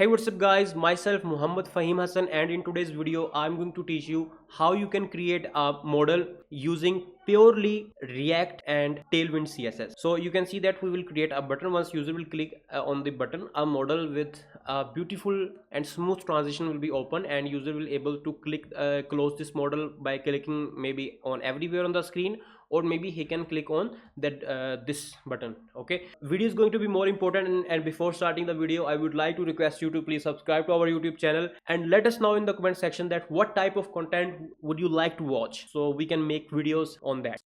Hey, what's up guys, myself Muhammad Fahim Hassan, and in today's video I'm going to teach you how you can create a model using purely React and Tailwind CSS. So you can see that we will create a button. Once user will click on the button, a model with a beautiful and smooth transition will be open, and user will able to click close this model by clicking maybe on everywhere on the screen, or maybe he can click on that this button. Okay, video is going to be more important, and before starting the video I would like to request you to please subscribe to our YouTube channel and let us know in the comment section that what type of content would you like to watch, so we can make videos on that.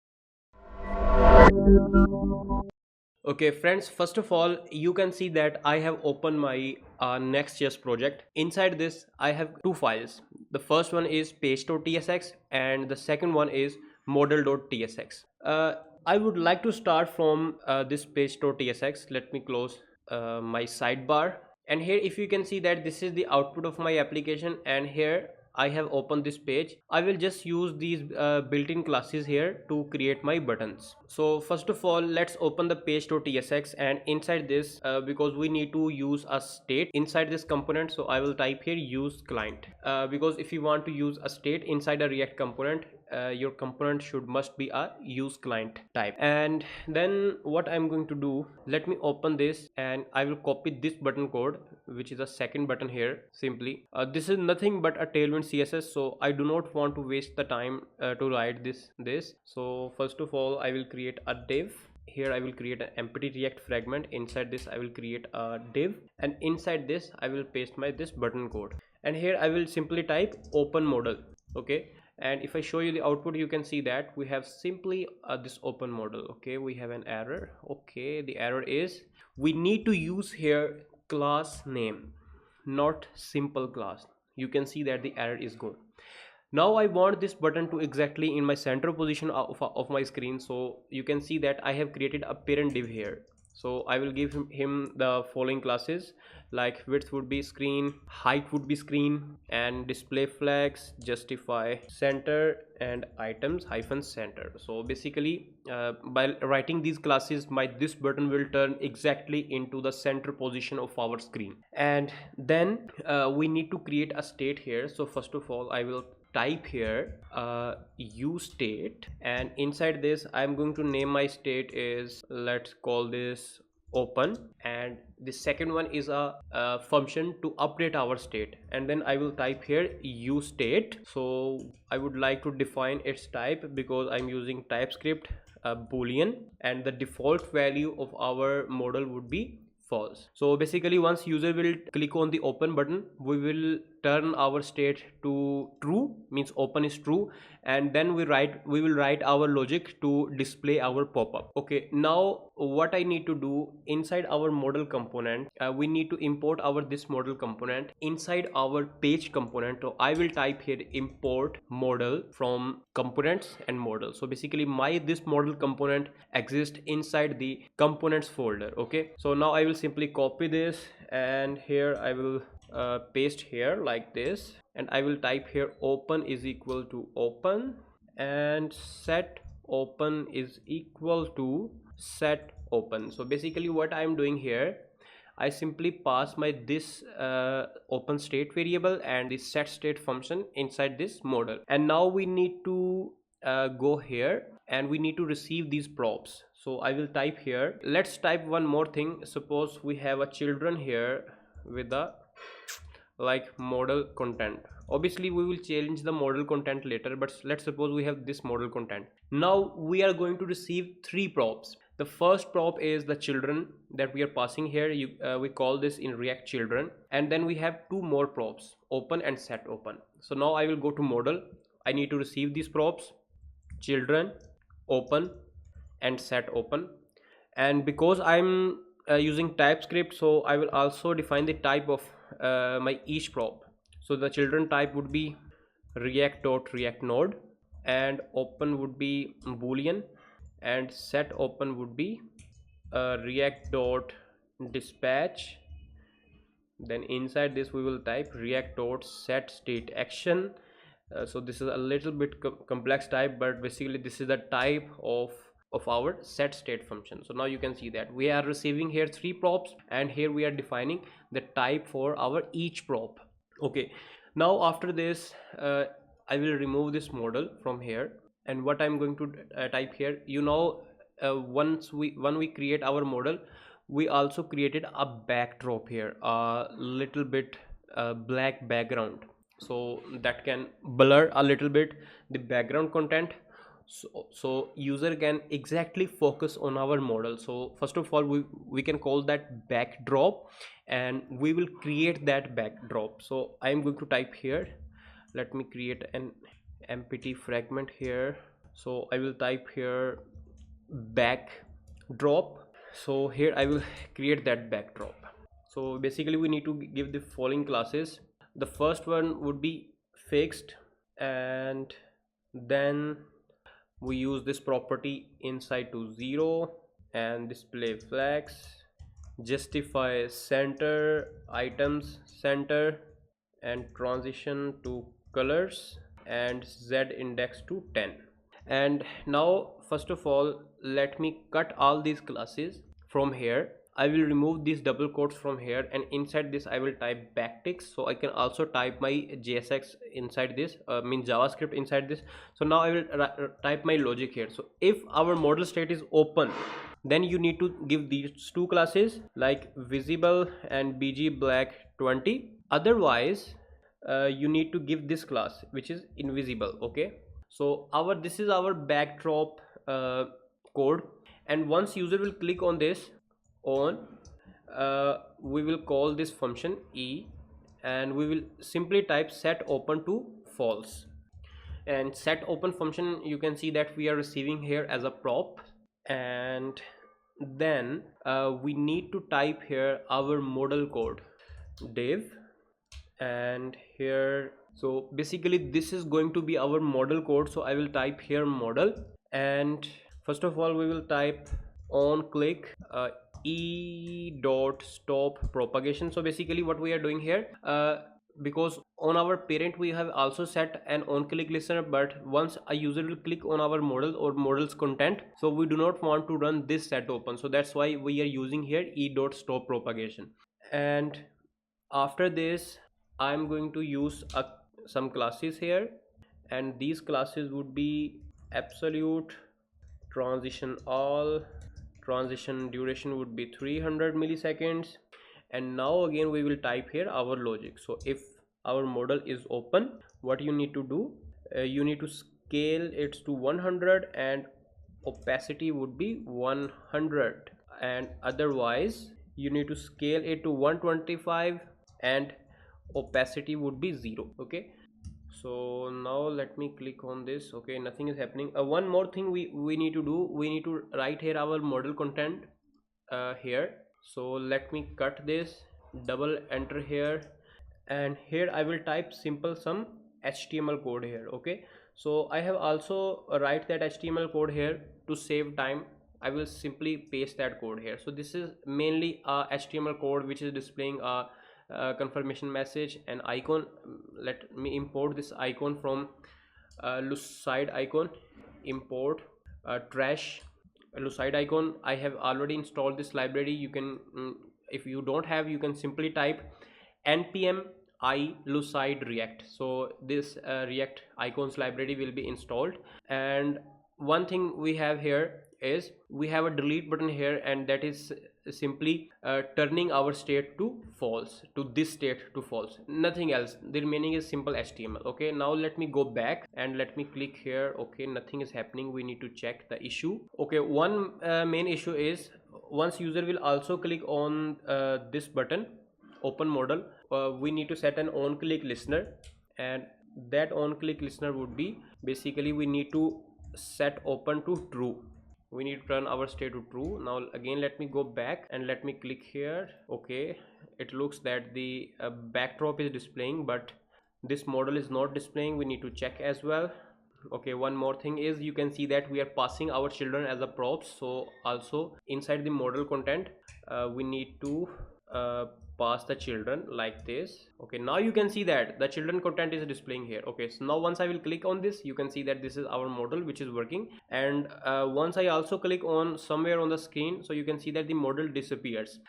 Okay friends, first of all you can see that I have opened my Next.js project. Inside this I have two files. The first one is page.tsx and the second one is modal.tsx. I would like to start from this page.tsx. Let me close my sidebar, and here if you can see that this is the output of my application, and here I have opened this page. I will just use these built-in classes here to create my buttons. So first of all, let's open the page.tsx, and inside this because we need to use a state inside this component, so I will type here use client, because if you want to use a state inside a React component, your component must be a use client type. And then what I'm going to do, let me open this and I will copy this button code, which is a second button here. Simply this is nothing but a Tailwind CSS, so I do not want to waste the time to write this. So first of all I will create a div. Here I will create an empty React fragment. Inside this I will create a div, and inside this I will paste my this button code, and here I will simply type open modal. Okay, and if I show you the output, you can see that we have simply this open modal. Okay, we have an error. Okay, the error is we need to use here class name, not simple class. You can see that the error is gone. Now I want this button to exactly in my center position of my screen. So you can see that I have created a parent div here. So I will give him the following classes, like width would be screen, height would be screen, and display flags, justify center, and items hyphen center. So basically by writing these classes, this button will turn exactly into the center position of our screen. And then we need to create a state here. So first of all I will type here use state, and inside this I'm going to name my state is, let's call this open, and the second one is a function to update our state, and then I will type here use state. So I would like to define its type because I'm using TypeScript boolean, and the default value of our model would be false. So basically once user will click on the open button, we will turn our state to true, means open is true, and then we will write our logic to display our pop-up. Okay, now what I need to do inside our model component, we need to import this model component inside our page component. So I will type here import model from components and model. So basically this model component exists inside the components folder. Okay, so now I will simply copy this, and here I will paste here like this, and I will type here open is equal to open, and set open is equal to set open. So basically what I am doing here, I simply pass my this open state variable and the set state function inside this model, and now we need to go here and we need to receive these props. So I will type here, let's type one more thing. Suppose we have a children here with the like model content. Obviously we will change the model content later, but let's suppose we have this model content. Now we are going to receive three props. The first prop is the children that we are passing here. We call this in React children, and then we have two more props, open and set open. So now I will go to model. I need to receive these props, children, open, and set open. And because I'm using TypeScript, so I will also define the type of my each prop. So the children type would be react.react node, and open would be boolean, and set open would be react.dispatch. Then inside this we will type react.set state action. So this is a little bit complex type, but basically this is the type of of our set state function. So now you can see that we are receiving here 3 props, and here we are defining the type for our each prop. Okay, now after this I will remove this model from here, and what I'm going to type here, when we create our model, we also created a backdrop here, a little bit black background, so that can blur a little bit the background content, so user can exactly focus on our model. So first of all, we can call that backdrop, and we will create that backdrop. So I'm going to type here, let me create an empty fragment here. So I will type here backdrop. So here I will create that backdrop. So basically we need to give the following classes. The first one would be fixed, and then we use this property inside to 0 and display flags, justify center items center, and transition to colors, and z index to 10. And now first of all, let me cut all these classes from here. I will remove these double quotes from here, and inside this I will type backticks, so I can also type my JSX inside this, means JavaScript inside this. So now I will type my logic here. So if our model state is open, then you need to give these two classes like visible and bg black 20. Otherwise you need to give this class which is invisible. Okay, so this is our backdrop code, and once user will click on this on, we will call this function e, and we will simply type set open to false. And set open function, you can see that we are receiving here as a prop, and then we need to type here our model code div, and here, so basically this is going to be our model code. So I will type here model, and first of all we will type on click e dot stop propagation. So basically what we are doing here, because on our parent we have also set an on click listener, but once a user will click on our model or model's content, so we do not want to run this set open, so that's why we are using here e dot stop propagation. And after this I'm going to use some classes here, and these classes would be absolute, transition all, transition duration would be 300 milliseconds. And now again we will type here our logic. So if our model is open, what you need to do, you need to scale it to 100, and opacity would be 100, and otherwise you need to scale it to 125, and opacity would be 0. Okay, so now let me click on this. Okay, nothing is happening. One more thing we need to do, we need to write here our model content here. So let me cut this, double enter here, and here I will type simple some HTML code here. Okay, so I have also write that HTML code here. To save time, I will simply paste that code here. So this is mainly a HTML code which is displaying a confirmation message and icon. Let me import this icon from Lucide icon, import trash Lucide icon. I have already installed this library. You can if you don't have, you can simply type npm I Lucide React. So this React icons library will be installed. And one thing we have here is we have a delete button here, and that is simply turning our state to false, to this state to false, nothing else. The remaining is simple HTML. Okay, now let me go back and let me click here. Okay, nothing is happening. We need to check the issue. Okay, one main issue is once user will also click on this button open model, we need to set an on click listener, and that on click listener would be basically we need to set open to true. We need to turn our state to true. Now again let me go back and let me click here. Okay, it looks that the backdrop is displaying, but this model is not displaying. We need to check as well. Okay, one more thing is you can see that we are passing our children as a props. So also inside the model content we need to pass the children like this. Okay, now you can see that the children content is displaying here. Okay, so now once I will click on this, you can see that this is our model which is working. And once I also click on somewhere on the screen, so you can see that the model disappears.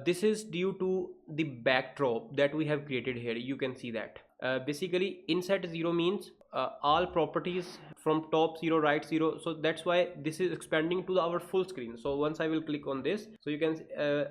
This is due to the backdrop that we have created here. You can see that basically insert 0 means all properties from top 0, right 0. So that's why this is expanding to our full screen. So once I will click on this, so you can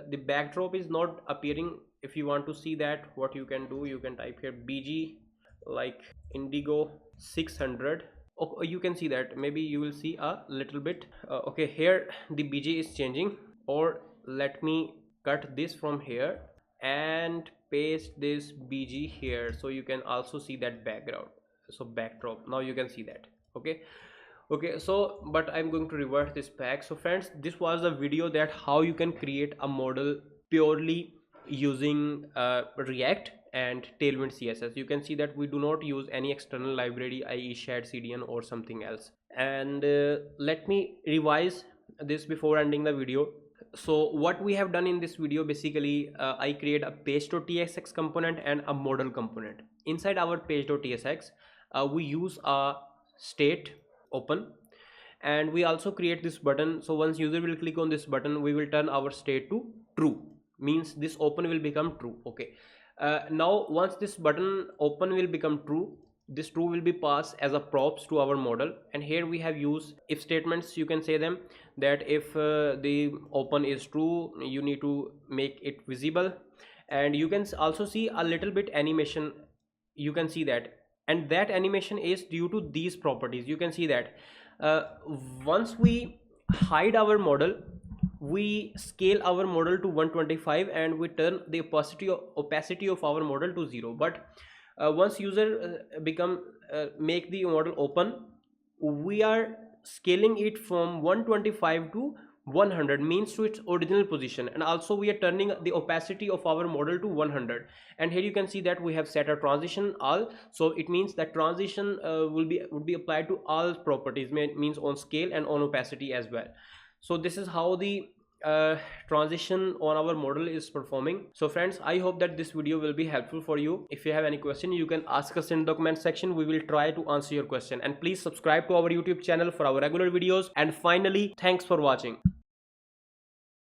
the backdrop is not appearing. If you want to see that, what you can do, you can type here bg like indigo 600. Okay, you can see that maybe you will see a little bit. Okay, here the bg is changing, or let me cut this from here and paste this bg here, so you can also see that background, so backdrop. Now you can see that. Okay, so but I'm going to revert this back. So friends, this was the video that how you can create a model purely using React and Tailwind CSS. You can see that we do not use any external library, i.e. shared CDN or something else. And let me revise this before ending the video. So what we have done in this video, basically I create a page.tsx component and a model component. Inside our page.tsx we use a state open, and we also create this button. So once user will click on this button, we will turn our state to true, means this open will become true. Okay, now once this button open will become true, this true will be passed as a props to our model. And here we have used if statements. You can say them that if the open is true, you need to make it visible. And you can also see a little bit animation, you can see that, and that animation is due to these properties. You can see that once we hide our model, we scale our model to 125 and we turn the opacity of our model to 0. But once user make the model open, we are scaling it from 125 to 100, means to its original position. And also we are turning the opacity of our model to 100. And here you can see that we have set a transition all, so it means that transition would be applied to all properties, means on scale and on opacity as well. So this is how the transition on our model is performing. So friends, I hope that this video will be helpful for you. If you have any question, you can ask us in the comment section. We will try to answer your question. And please subscribe to our YouTube channel for our regular videos. And finally, thanks for watching.